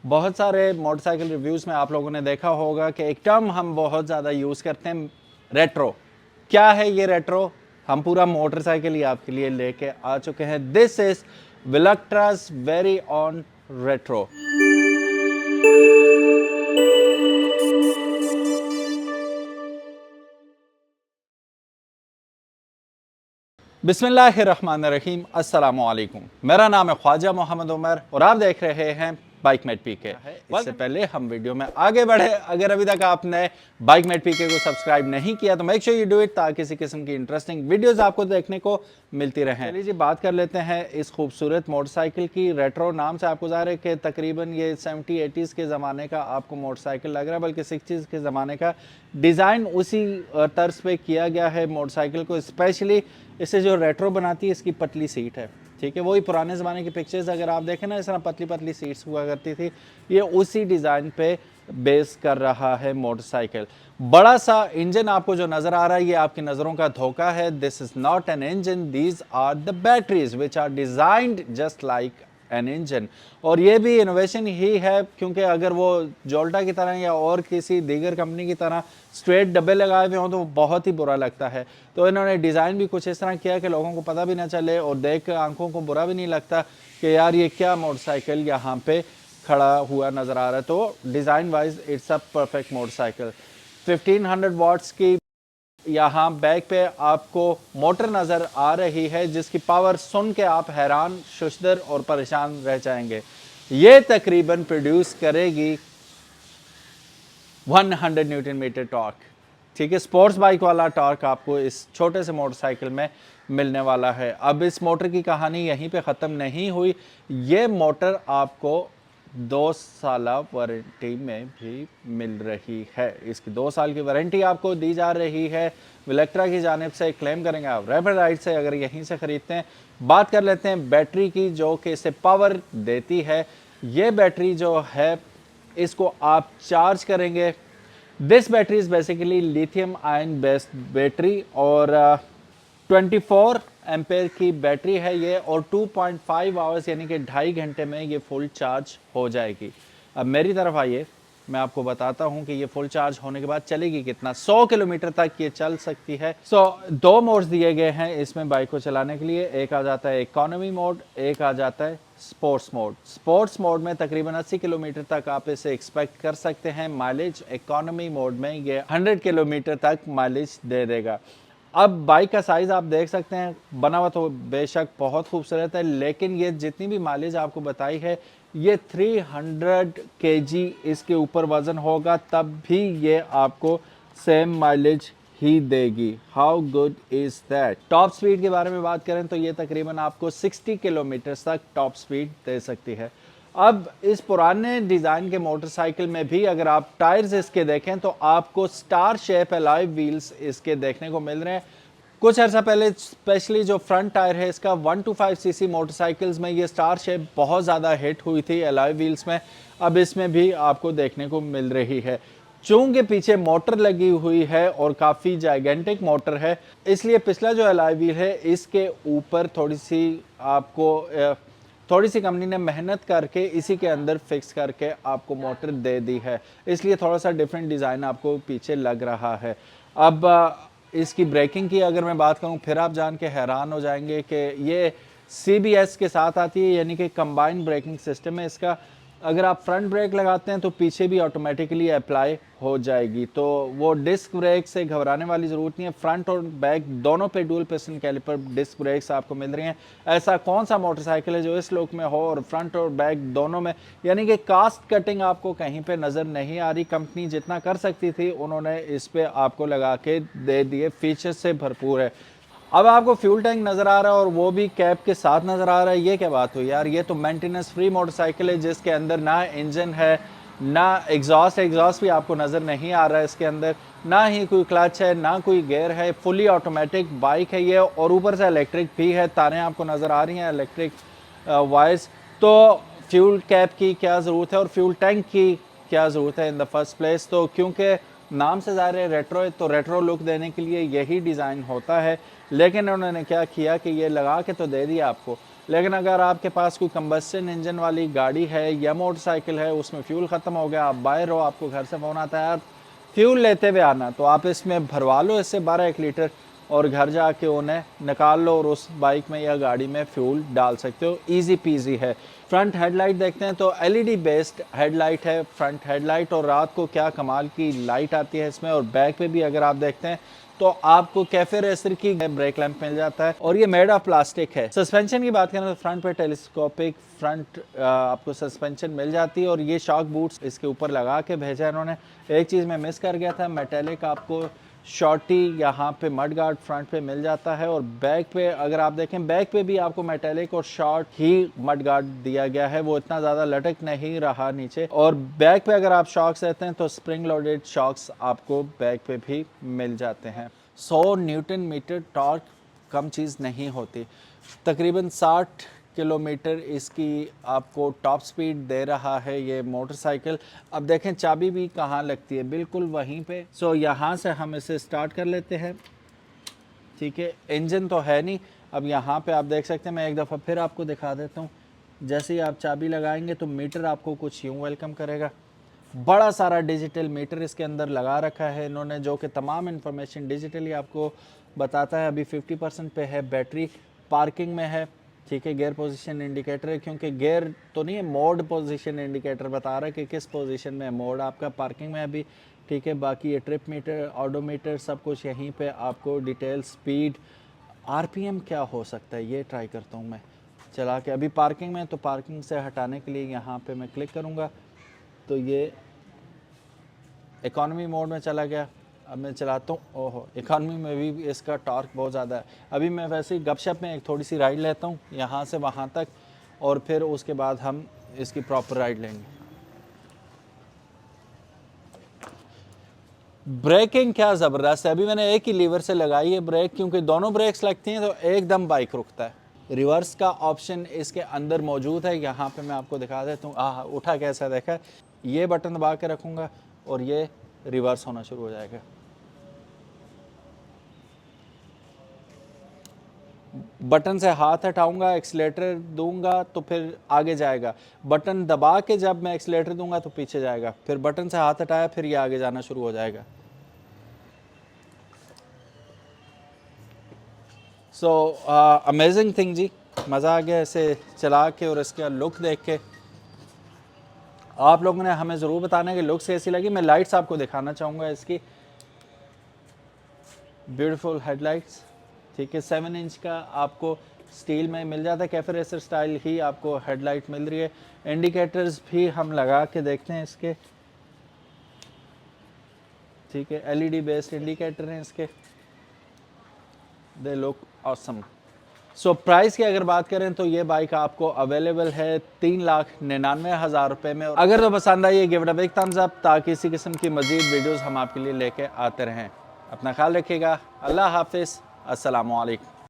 बहुत सारे motorcycle reviews में आप लोगों ने देखा होगा कि एक टर्म हम बहुत ज़्यादा यूज़ करते हैं, रेट्रो। क्या है ये रेट्रो? हम पूरा मोटरसाइकिल ही आपके लिए लेके आ चुके हैं। दिस इज विलक्ट्रास वेरी ऑन रेट्रो। बिस्मिल्लाहिर्रहमानिर्रहीम, अस्सलामु अलैकुम। मेरा नाम है ख्वाजा मोहम्मद उमर और आप देख रहे हैं बाइकमेट पीके। इससे पहले हम वीडियो में आगे बढ़े, अगर अभी तक आपने बाइकमेट पीके को सब्सक्राइब नहीं किया तो make sure you do it, ताकि किसी किस्म की इंटरेस्टिंग वीडियोस आपको देखने को मिलती रहें। चलिए जी, बात कर लेते हैं इस खूबसूरत मोटरसाइकिल की। रेट्रो नाम से आपको ज़ाहिर है कि तकरीबन ये 70-80s के ज़माने का आपको मोटरसाइकिल लग रहा है, बल्कि 60s के ज़माने का। डिज़ाइन उसी तर्ज पे किया गया है मोटरसाइकिल को। स्पेशली इसे जो रेट्रो बनाती है, इसकी पतली सीट है, ठीक है। वही पुराने ज़माने की पिक्चर्स अगर आप देखें ना, इस तरह पतली पतली सीट्स हुआ करती थी, ये उसी डिज़ाइन पे बेस कर रहा है मोटरसाइकिल। बड़ा सा इंजन आपको जो नज़र आ रहा है, ये आपकी नज़रों का धोखा है। This is not an engine, these are the batteries which are designed just like an engine. और ये भी इनोवेशन ही है, क्योंकि अगर वो जोल्टा की तरह या और किसी दीगर कंपनी की तरह स्ट्रेट डब्बे लगाए हुए हों तो वो बहुत ही बुरा लगता है। तो इन्होंने डिज़ाइन भी कुछ इस तरह किया कि लोगों को पता भी ना चले और देख कर आंखों को बुरा भी नहीं लगता कि यार ये क्या मोटरसाइकिल यहाँ पे खड़ा हुआ नज़र आ रहा है। तो design wise it's a perfect motorcycle. 1500 watts की यहाँ बैक पे आपको मोटर नज़र आ रही है, जिसकी पावर सुन के आप हैरान, शुशदर और परेशान रह जाएंगे। ये तकरीबन प्रोड्यूस करेगी 100 न्यूटन मीटर टॉर्क, ठीक है। स्पोर्ट्स बाइक वाला टॉर्क आपको इस छोटे से मोटरसाइकिल में मिलने वाला है। अब इस मोटर की कहानी यहीं पे ख़त्म नहीं हुई। ये मोटर आपको 2 साल वारंटी में भी मिल रही है। इसकी 2 साल की वारंटी आपको दी जा रही है विलेक्ट्रा की जानिब से। क्लेम करेंगे आप रैपिड राइड से अगर यहीं से ख़रीदते हैं। बात कर लेते हैं बैटरी की, जो कि इसे पावर देती है। ये बैटरी जो है, इसको आप चार्ज करेंगे। This battery is basically lithium ion based battery और 24 एम्पेयर की बैटरी है ये, और 2.5 आवर्स यानी कि 2.5 घंटे में ये फुल चार्ज हो जाएगी। अब मेरी तरफ आइए, मैं आपको बताता हूं कि ये फुल चार्ज होने के बाद चलेगी कितना। 100 किलोमीटर तक ये चल सकती है। 2 मोड्स दिए गए हैं इसमें बाइक को चलाने के लिए। एक आ जाता है इकोनॉमी मोड, एक आ जाता है स्पोर्ट्स मोड। स्पोर्ट्स मोड में तकरीबन 80 किलोमीटर तक आप इसे एक्सपेक्ट कर सकते हैं माइलेज। इकोनॉमी मोड में ये 100 किलोमीटर तक माइलेज दे देगा। अब बाइक का साइज़ आप देख सकते हैं, बना हुआ तो बेशक बहुत खूबसूरत है, लेकिन ये जितनी भी माइलेज आपको बताई है, ये 300 केजी इसके ऊपर वज़न होगा, तब भी ये आपको सेम माइलेज ही देगी। How good is that. Top speed के बारे में बात करें तो ये तकरीबन आपको 60 किलोमीटर तक टॉप स्पीड दे सकती है। अब इस पुराने डिज़ाइन के मोटरसाइकिल में भी अगर आप टायर्स इसके देखें तो आपको स्टार शेप अलॉय व्हील्स इसके देखने को मिल रहे हैं। कुछ अर्सा पहले स्पेशली जो फ्रंट टायर है इसका 125 सीसी मोटरसाइकिल्स में ये स्टार शेप बहुत ज़्यादा हिट हुई थी अलॉय व्हील्स में। अब इसमें भी आपको देखने को मिल रही है। चूंकि पीछे मोटर लगी हुई है और काफ़ी जाइगेंटिक मोटर है, इसलिए पिछला जो अलॉय व्हील है इसके ऊपर थोड़ी सी कंपनी ने मेहनत करके इसी के अंदर फिक्स करके आपको मोटर दे दी है, इसलिए थोड़ा सा डिफरेंट डिज़ाइन आपको पीछे लग रहा है। अब इसकी ब्रेकिंग की अगर मैं बात करूं, फिर आप जान के हैरान हो जाएंगे कि ये CBS के साथ आती है, यानी कि कंबाइंड ब्रेकिंग सिस्टम है इसका। अगर आप फ्रंट ब्रेक लगाते हैं तो पीछे भी ऑटोमेटिकली अप्लाई हो जाएगी, तो वो डिस्क ब्रेक से घबराने वाली ज़रूरत नहीं है। फ्रंट और बैक दोनों पे dual piston caliper disc brakes आपको मिल रही हैं। ऐसा कौन सा मोटरसाइकिल है जो इस लुक में हो और फ्रंट और बैक दोनों में, यानी कि कास्ट कटिंग आपको कहीं पे नज़र नहीं आ रही। कंपनी जितना कर सकती थी उन्होंने इस पे आपको लगा के दे दिए, फीचर्स से भरपूर है। अब आपको फ्यूल टैंक नज़र आ रहा है और वो भी कैप के साथ नज़र आ रहा है। ये क्या बात हुई यार, ये तो मेंटेनेंस फ्री मोटरसाइकिल है जिसके अंदर ना इंजन है, ना एग्जॉस्ट भी आपको नज़र नहीं आ रहा है इसके अंदर, ना ही कोई क्लच है, ना कोई गियर है। फुली ऑटोमेटिक बाइक है ये, और ऊपर से इलेक्ट्रिक भी है। तारें आपको नज़र आ रही हैं, इलेक्ट्रिक वायर्स। तो फ्यूल कैप की क्या ज़रूरत है और फ्यूल टैंक की क्या ज़रूरत है इन द फर्स्ट प्लेस? तो क्योंकि नाम से ज़ाहिर है रेट्रो है, तो रेट्रो लुक देने के लिए यही डिज़ाइन होता है। लेकिन उन्होंने क्या किया कि ये लगा के तो दे दिया आपको, लेकिन अगर आपके पास कोई कंबस्शन इंजन वाली गाड़ी है या मोटरसाइकिल है, उसमें फ्यूल ख़त्म हो गया, आप बाहर हो, आपको घर से फ़ोन आता है यार फ्यूल लेते हुए आना, तो आप इसमें भरवा लो इससे 12 लीटर और घर जाके उन्हें निकाल लो और उस बाइक में या गाड़ी में फ्यूल डाल सकते हो। इजी पीजी है। फ्रंट हेडलाइट देखते हैं तो एलईडी बेस्ड हेडलाइट है फ्रंट हेडलाइट, और रात को क्या कमाल की लाइट आती है इसमें। और बैक पे भी अगर आप देखते हैं तो आपको कैफे रेसर की ब्रेक लैंप मिल जाता है और ये मेड ऑफ प्लास्टिक है। सस्पेंशन की बात करें तो फ्रंट पे टेलीस्कोपिक फ्रंट आपको सस्पेंशन मिल जाती है और ये शॉक बूट्स इसके ऊपर लगा के भेजा इन्होंने। एक चीज़ मैं मिस कर गया था, मेटेलिक आपको शॉर्टी यहाँ पे मड गार्ड फ्रंट पे मिल जाता है। और बैक पे अगर आप देखें, बैक पे भी आपको मेटेलिक और शॉर्ट ही मड गार्ड दिया गया है, वो इतना ज़्यादा लटक नहीं रहा नीचे। और बैक पे अगर आप शॉक्स लेते हैं तो स्प्रिंग लोडेड शॉक्स आपको बैक पे भी मिल जाते हैं। 100 न्यूटन मीटर टॉर्क कम चीज़ नहीं होती। तकरीबन 60 किलोमीटर इसकी आपको टॉप स्पीड दे रहा है ये मोटरसाइकिल। अब देखें चाबी भी कहाँ लगती है, बिल्कुल वहीं पे। सो यहाँ से हम इसे स्टार्ट कर लेते हैं। ठीक है, इंजन तो है नहीं। अब यहाँ पे आप देख सकते हैं, मैं एक दफ़ा फिर आपको दिखा देता हूँ। जैसे ही आप चाबी लगाएंगे तो मीटर आपको कुछ यूँ वेलकम करेगा। बड़ा सारा डिजिटल मीटर इसके अंदर लगा रखा है इन्होंने, जो कि तमाम इन्फॉर्मेशन डिजिटली आपको बताता है। अभी 50% पे है बैटरी, पार्किंग में है। ठीक है, गियर पोजीशन इंडिकेटर है, क्योंकि गियर तो नहीं है, मोड पोजीशन इंडिकेटर बता रहा है कि किस पोजीशन में है मोड आपका। पार्किंग में अभी ठीक है। बाकी ये ट्रिप मीटर, ऑडोमीटर सब कुछ यहीं पे आपको डिटेल, स्पीड, आरपीएम क्या हो सकता है ये ट्राई करता हूँ मैं चला के। अभी पार्किंग में, तो पार्किंग से हटाने के लिए यहाँ पे मैं क्लिक करूँगा तो ये इकॉनमी मोड में चला गया। अब मैं चलाता हूँ, ओहो इकॉनमी में भी इसका टॉर्क बहुत ज़्यादा है। अभी मैं वैसे ही गपशप में एक थोड़ी सी राइड लेता हूँ यहाँ से वहाँ तक, और फिर उसके बाद हम इसकी प्रॉपर राइड लेंगे। ब्रेकिंग क्या ज़बरदस्त है। अभी मैंने एक ही लीवर से लगाई है ब्रेक, क्योंकि दोनों ब्रेक्स लगती हैं तो एकदम बाइक रुकता है। रिवर्स का ऑप्शन इसके अंदर मौजूद है, यहाँ पे मैं आपको दिखा देता हूँ। उठा कैसा, देखा, ये बटन दबा के रखूँगा और ये रिवर्स होना शुरू हो जाएगा। बटन से हाथ हटाऊंगा, एक्सीलेटर दूंगा तो फिर आगे जाएगा। बटन दबा के जब मैं एक्सीलेटर दूंगा तो पीछे जाएगा। फिर बटन से हाथ हटाया, फिर ये आगे जाना शुरू हो जाएगा। सो अमेजिंग थिंग जी, मज़ा आ गया इसे चला के और इसका लुक देख के। आप लोगों ने हमें ज़रूर बताना है कि लुक्स कैसी लगी। मैं लाइट्स आपको दिखाना चाहूँगा इसकी, ब्यूटीफुल हेडलाइट्स। ठीक है, 7 इंच का आपको स्टील में मिल जाता है, कैफे रेसर स्टाइल ही आपको हेडलाइट मिल रही है। इंडिकेटर्स भी हम लगा के देखते हैं इसके। ठीक है, एलईडी बेस्ड इंडिकेटर हैं इसके, they look awesome. So price की अगर बात करें तो ये बाइक आपको अवेलेबल है 3,99,000 रुपये में। अगर तो पसंद आई, give it a big thumbs up, ताकि इसी किस्म की मजीद वीडियोस हम आपके लिए लेके आते रहें। अपना ख्याल रखिएगा। अल्लाह हाफिज़, अस्सलामु अलैकुम।